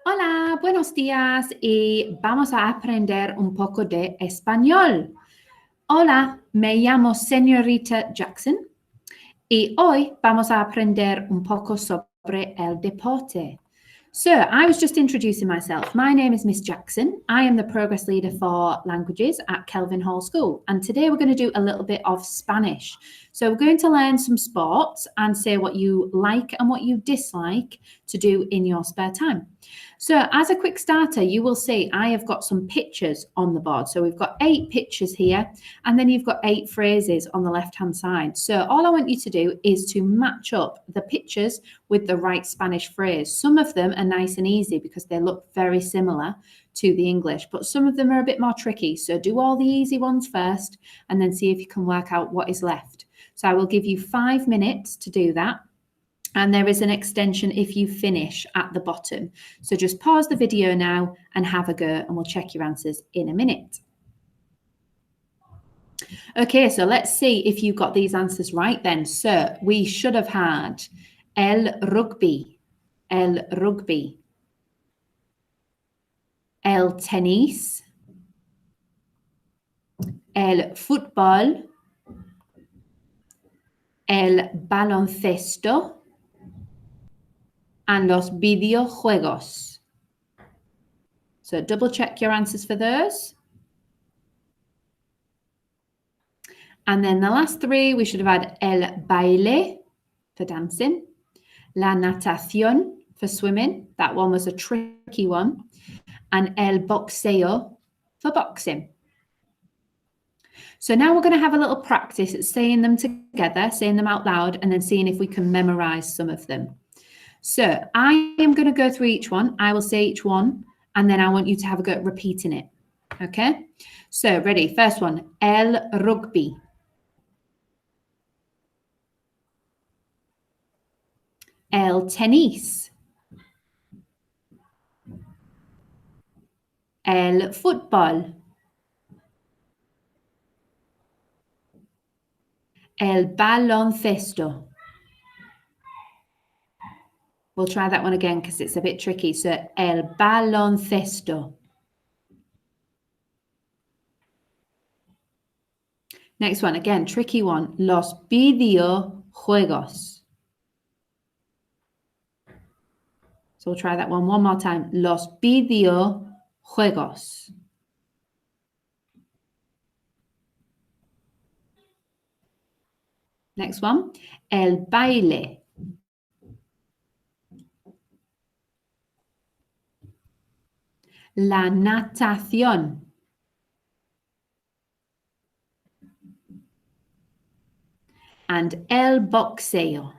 Hola, buenos días y vamos a aprender un poco de español. Hola, me llamo señorita Jackson y hoy vamos a aprender un poco sobre el deporte. So, I was just introducing myself. My name is Miss Jackson. I am the Progress Leader for Languages at Kelvin Hall School. And today we're going to do a little bit of Spanish. So we're going to learn some sports and say what you like and what you dislike to do in your spare time. So as a quick starter, you will see I have got some pictures on the board. So we've got 8 pictures here, and then you've got 8 phrases on the left-hand side. So all I want you to do is to match up the pictures with the right Spanish phrase. Some of them are nice and easy because they look very similar to the English, but some of them are a bit more tricky. So do all the easy ones first, and then see if you can work out what is left. So I will give you 5 minutes to do that. And there is an extension if you finish at the bottom. So just pause the video now and have a go, and we'll check your answers in a minute. Okay, so let's see if you got these answers right then. So we should have had el rugby, el tenis, el fútbol, el baloncesto, and los videojuegos. So double check your answers for those. And then the last 3, we should have had el baile for dancing, la natación for swimming. That one was a tricky one. And el boxeo for boxing. So now we're going to have a little practice at saying them together, saying them out loud, and then seeing if we can memorize some of them. So I am going to go through each one. I will say each one, and then I want you to have a go at repeating it. Okay? So ready? First one, el rugby. El tenis. El fútbol. El baloncesto. We'll try that one again because it's a bit tricky. So, el baloncesto. Next one, again, tricky one. Los videojuegos. So we'll try that one more time. Los videojuegos. Next one, el baile. La natación. And el boxeo.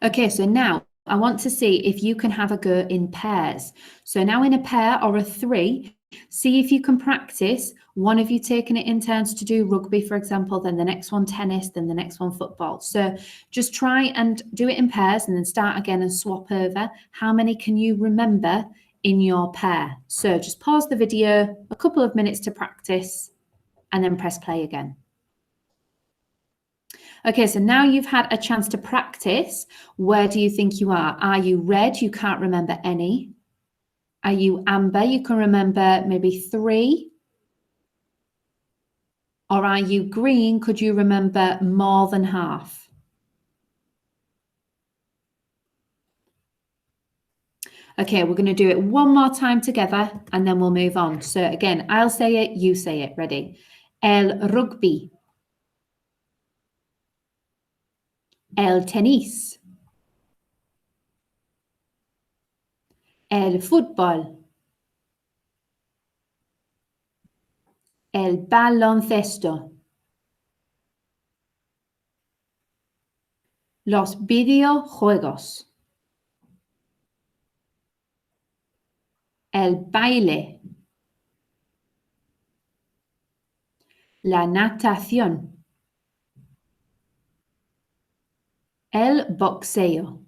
Okay, so now I want to see if you can have a go in pairs. So now in a pair or a 3, see if you can practice one of you taking it in turns to do rugby, for example, then the next one tennis, then the next one football. So just try and do it in pairs and then start again and swap over. How many can you remember in your pair? So just pause the video, a couple of minutes to practice, and then press play again. Okay, so now you've had a chance to practice. Where do you think you are? Are you red? You can't remember any. Are you amber? You can remember maybe 3. Or are you green? Could you remember more than half? Okay, we're going to do it one more time together and then we'll move on. So again, I'll say it, you say it. Ready? El rugby. El tenis. El fútbol. El baloncesto. Los videojuegos. El baile. La natación. El boxeo.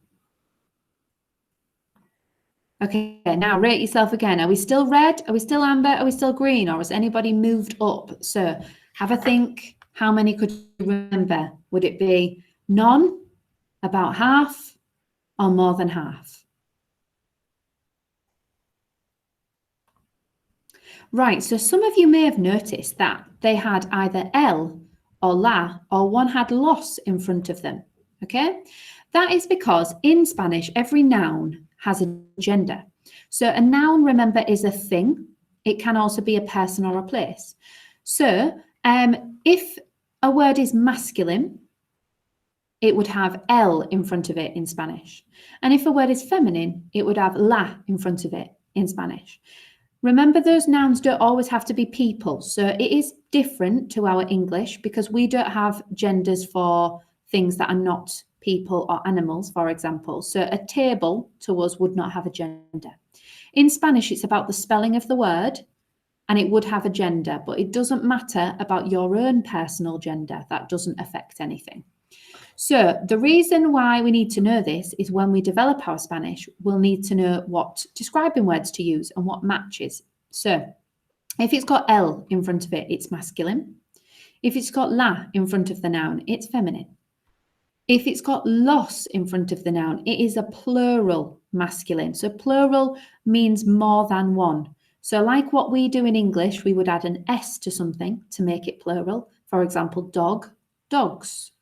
Okay, now rate yourself again. Are we still red? Are we still amber? Are we still green? Or has anybody moved up? So have a think. How many could you remember? Would it be none? about half, or more than half. Right, so some of you may have noticed that they had either el or la, or one had los in front of them, okay? That is because in Spanish, every noun has a gender. So a noun, remember, is a thing. It can also be a person or a place. So if a word is masculine, it would have el in front of it in Spanish. And if a word is feminine, it would have la in front of it in Spanish. Remember, those nouns don't always have to be people. So it is different to our English because we don't have genders for things that are not people or animals, for example. So a table to us would not have a gender. In Spanish, it's about the spelling of the word and it would have a gender, but it doesn't matter about your own personal gender. That doesn't affect anything. So the reason why we need to know this is when we develop our Spanish, we'll need to know what describing words to use and what matches. So if it's got el in front of it, it's masculine. If it's got la in front of the noun, it's feminine. If it's got los in front of the noun, it is a plural masculine. So plural means more than one. So like what we do in English, we would add an S to something to make it plural. For example, dog, dogs.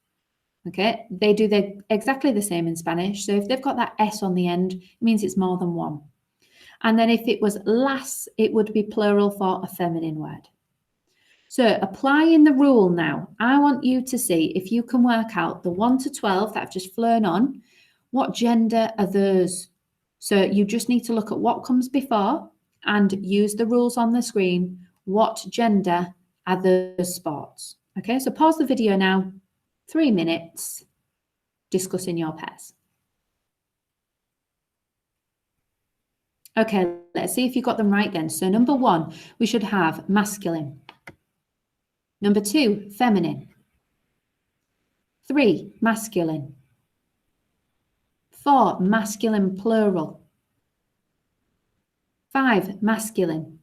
Okay, they do exactly the same in Spanish. So if they've got that S on the end, it means it's more than one. And then if it was las, it would be plural for a feminine word. So applying the rule now, I want you to see if you can work out the 1 to 12 that I've just flown on. What gender are those? So you just need to look at what comes before and use the rules on the screen. What gender are those sports? Okay, so pause the video now. 3 minutes discussing your pairs. Okay, let's see if you got them right then. So number 1, we should have masculine. Number 2, feminine. 3, masculine. 4, masculine plural. 5, masculine.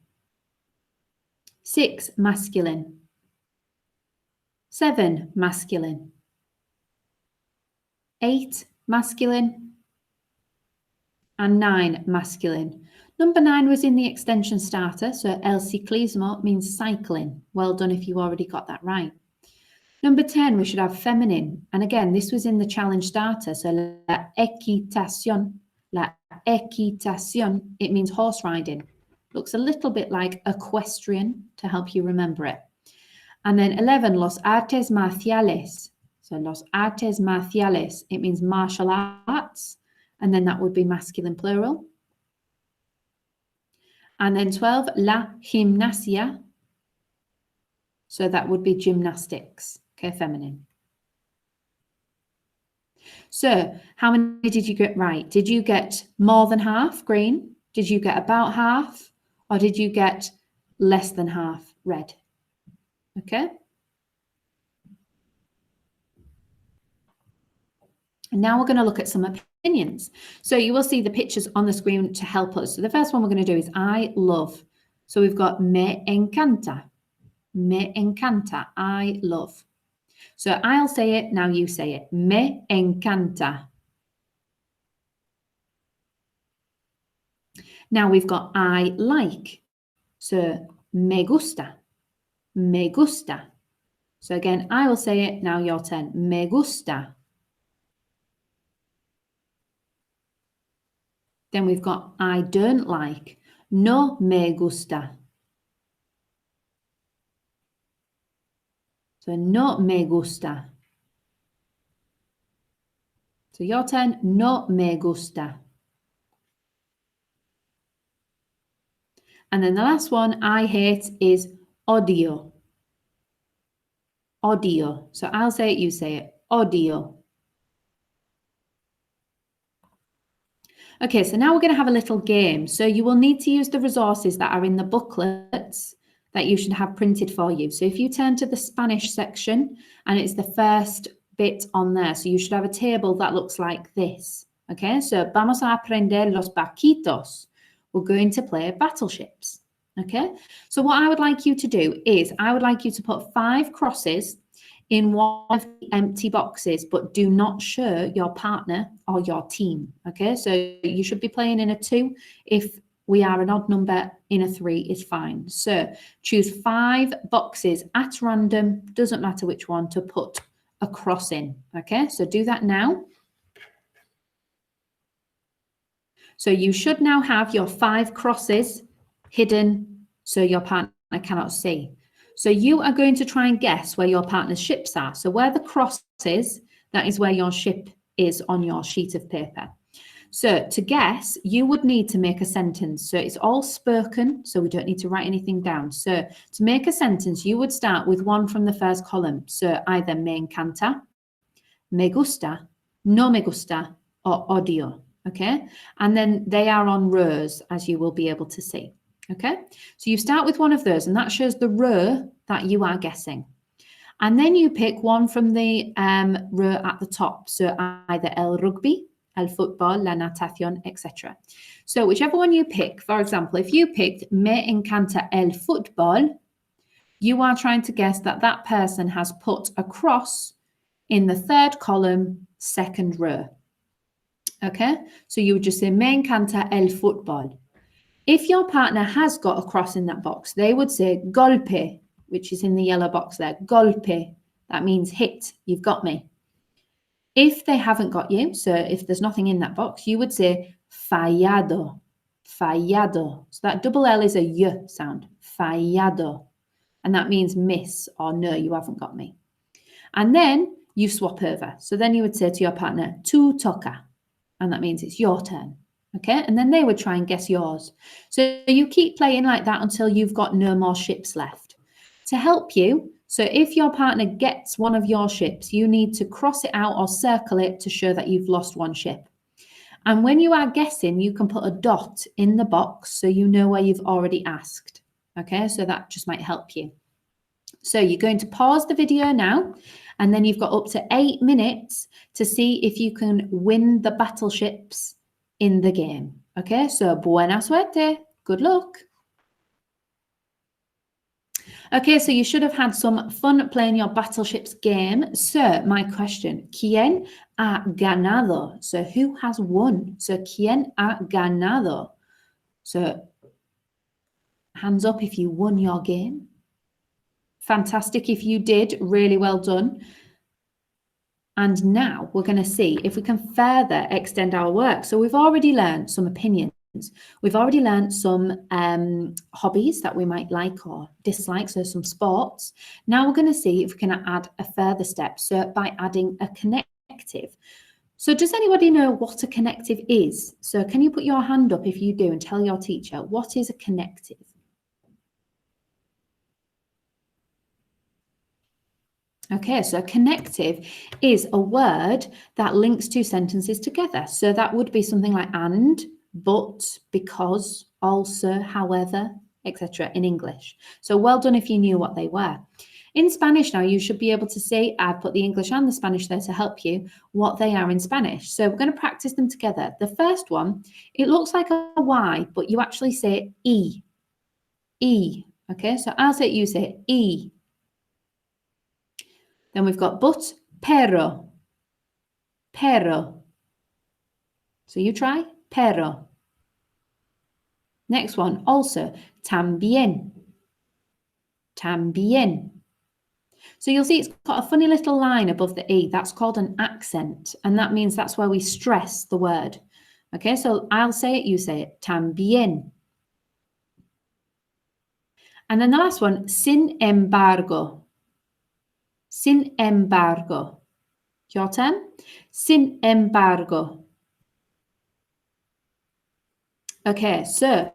6, masculine. 7, masculine. 8, masculine, and 9, masculine. Number 9 was in the extension starter, so el ciclismo means cycling. Well done if you already got that right. Number 10, we should have feminine. And again, this was in the challenge starter, so la equitación, it means horse riding. Looks a little bit like equestrian to help you remember it. And then 11, los artes marciales. So los artes marciales, it means martial arts, and then that would be masculine plural. And then 12, la gimnasia. So that would be gymnastics, okay, feminine. So how many did you get right? Did you get more than half green? Did you get about half? Or did you get less than half red? Okay. And now we're going to look at some opinions. So you will see the pictures on the screen to help us. So the first one we're going to do is I love. So we've got me encanta, I love. So I'll say it, now you say it. Me encanta. Now we've got I like. So me gusta, me gusta. So again, I will say it, now your turn. Me gusta. Then we've got I don't like. No me gusta. So no me gusta. So your turn, no me gusta. And then the last one I hate is odio. Odio. So I'll say it, you say it. Odio. Okay, so now we're going to have a little game. So you will need to use the resources that are in the booklets that you should have printed for you. So if you turn to the Spanish section, and it's the first bit on there. So you should have a table that looks like this. Okay, so vamos a aprender los barquitos. We're going to play Battleships. Okay, so what I would like you to do is I would like you to put 5 crosses in one of the empty boxes, but do not show your partner or your team. Okay, so you should be playing in a 2. If we are an odd number, in a 3 is fine. So choose 5 boxes at random, doesn't matter which one, to put a cross in. Okay, so do that now. So you should now have your 5 crosses hidden so your partner cannot see. So you are going to try and guess where your partner's ships are. So where the cross is, that is where your ship is on your sheet of paper. So to guess, you would need to make a sentence. So it's all spoken, so we don't need to write anything down. So to make a sentence, you would start with one from the first column. So either me encanta, me gusta, no me gusta, or odio. Okay, and then they are on rows, as you will be able to see. Okay, so you start with one of those, and that shows the row that you are guessing. And then you pick one from the row at the top. So either el rugby, el fútbol, la natación, etc. So whichever one you pick, for example, if you picked me encanta el fútbol, you are trying to guess that that person has put a cross in the 3rd column, 2nd row. Okay, so you would just say me encanta el fútbol. If your partner has got a cross in that box, they would say golpe, which is in the yellow box there. Golpe, that means hit, you've got me. If they haven't got you, so if there's nothing in that box, you would say fallado, fallado. So that double L is a y sound, fallado. And that means miss or no, you haven't got me. And then you swap over. So then you would say to your partner, tu toca. And that means it's your turn. Okay, and then they would try and guess yours. So you keep playing like that until you've got no more ships left. To help you, so if your partner gets one of your ships, you need to cross it out or circle it to show that you've lost one ship. And when you are guessing, you can put a dot in the box so you know where you've already asked. Okay, so that just might help you. So you're going to pause the video now, and then you've got up to 8 minutes to see if you can win the battleships in the game. Okay, so buena suerte, good luck. Okay, so you should have had some fun playing your Battleships game. So my question, ¿quién ha ganado? So who has won? So ¿quién ha ganado? So hands up if you won your game. Fantastic if you did, really well done. And now we're going to see if we can further extend our work. So we've already learned some opinions. We've already learned some hobbies that we might like or dislike, so some sports. Now we're going to see if we can add a further step, so by adding a connective. So does anybody know what a connective is? So can you put your hand up if you do and tell your teacher, what is a connective? Okay, so connective is a word that links 2 sentences together. So that would be something like and, but, because, also, however, etc. in English. So well done if you knew what they were. In Spanish now, you should be able to say, I've put the English and the Spanish there to help you, what they are in Spanish. So we're going to practice them together. The first one, it looks like a Y, but you actually say E. E. Okay, so I'll say it, you say it, E. Then we've got but, pero. Pero. So you try, pero. Next one, also, también. También. So you'll see it's got a funny little line above the E. That's called an accent. And that means that's where we stress the word. Okay, so I'll say it, you say it, también. And then the last one, sin embargo. Sin embargo. Your turn. Sin embargo. Okay, so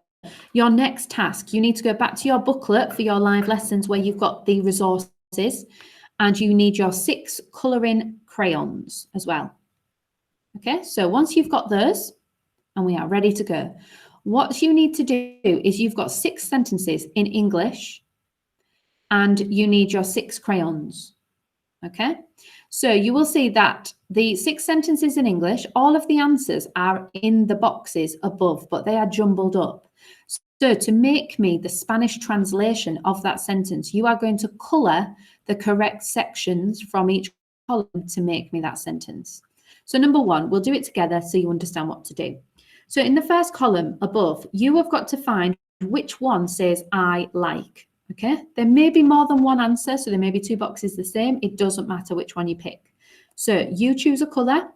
your next task, you need to go back to your booklet for your live lessons where you've got the resources, and you need your 6 colouring crayons as well. Okay, so once you've got those and we are ready to go, what you need to do is you've got 6 sentences in English and you need your 6 crayons. Okay, so you will see that the 6 sentences in English, all of the answers are in the boxes above, but they are jumbled up. So to make me the Spanish translation of that sentence, you are going to colour the correct sections from each column to make me that sentence. So number one, we'll do it together so you understand what to do. So in the first column above, you have got to find which one says I like. Okay, there may be more than one answer, so there may be two boxes the same. It doesn't matter which one you pick. So you choose a color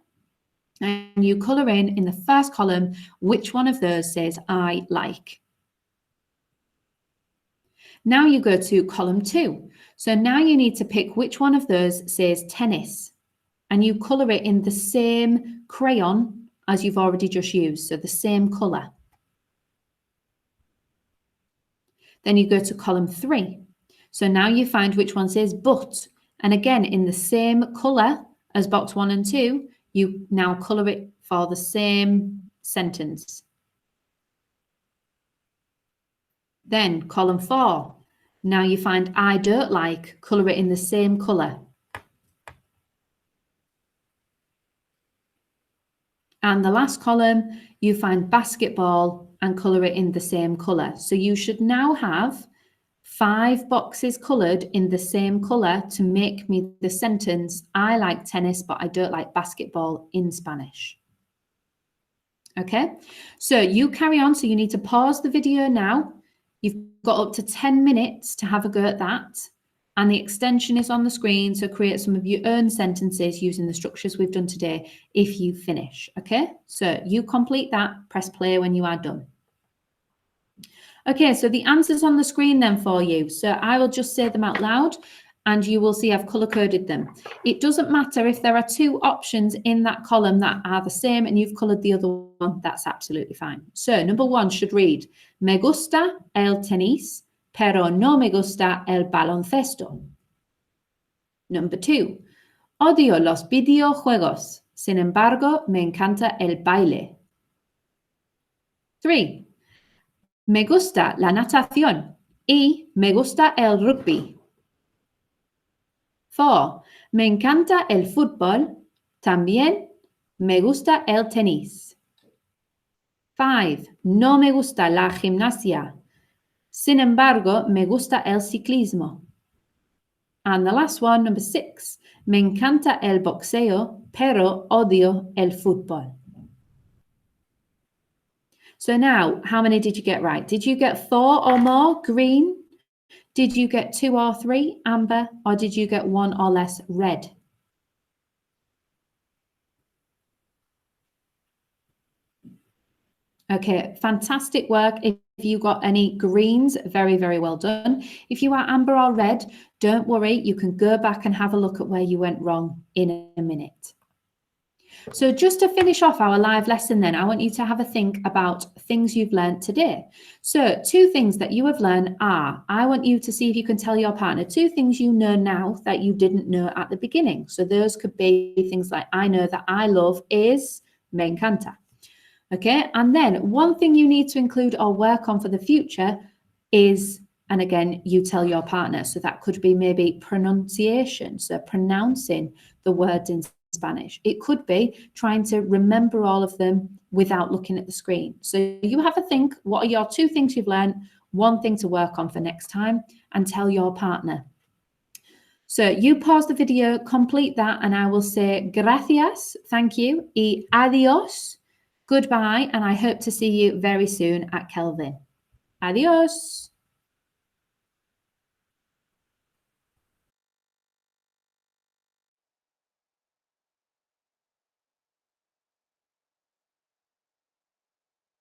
and you color in the first column which one of those says I like. Now you go to column 2. So now you need to pick which one of those says tennis, and you color it in the same crayon as you've already just used, so the same color. Then you go to column 3. So now you find which one says but, and again in the same color as box 1 and 2, you now color it for the same sentence. Then column 4. Now you find I don't like, color it in the same color. And the last column, you find basketball and color it in the same color. So you should now have 5 boxes colored in the same color to make me the sentence, I like tennis, but I don't like basketball in Spanish. Okay, so you carry on. So you need to pause the video now. You've got up to 10 minutes to have a go at that. And the extension is on the screen, so create some of your own sentences using the structures we've done today if you finish, okay? So you complete that, press play when you are done. Okay, so the answers on the screen then for you. So I will just say them out loud and you will see I've color-coded them. It doesn't matter if there are 2 options in that column that are the same and you've colored the other one, that's absolutely fine. So number 1 should read, me gusta el tenis, pero no me gusta el baloncesto. Number 2, odio los videojuegos, sin embargo, me encanta el baile. 3, me gusta la natación y me gusta el rugby. 4, me encanta el fútbol, también me gusta el tenis. 5, no me gusta la gimnasia. Sin embargo, me gusta el ciclismo. And the last one, number 6, me encanta el boxeo, pero odio el fútbol. So now, how many did you get right? Did you get 4 or more, green? Did you get 2 or 3, amber? Or did you get 1 or less, red? Okay, fantastic work. If you got any greens, very, very well done. If you are amber or red, don't worry. You can go back and have a look at where you went wrong in a minute. So just to finish off our live lesson then, I want you to have a think about things you've learned today. So 2 things that you have learned are, I want you to see if you can tell your partner 2 things you know now that you didn't know at the beginning. So those could be things like, I know that I love is me encanta. Okay, and then one thing you need to include or work on for the future is, and again, you tell your partner, so that could be maybe pronunciation, so pronouncing the words in Spanish. It could be trying to remember all of them without looking at the screen. So you have a think, what are your 2 things you've learned, 1 thing to work on for next time, and tell your partner. So you pause the video, complete that, and I will say gracias, thank you, y adios, goodbye, and I hope to see you very soon at Kelvin. Adios.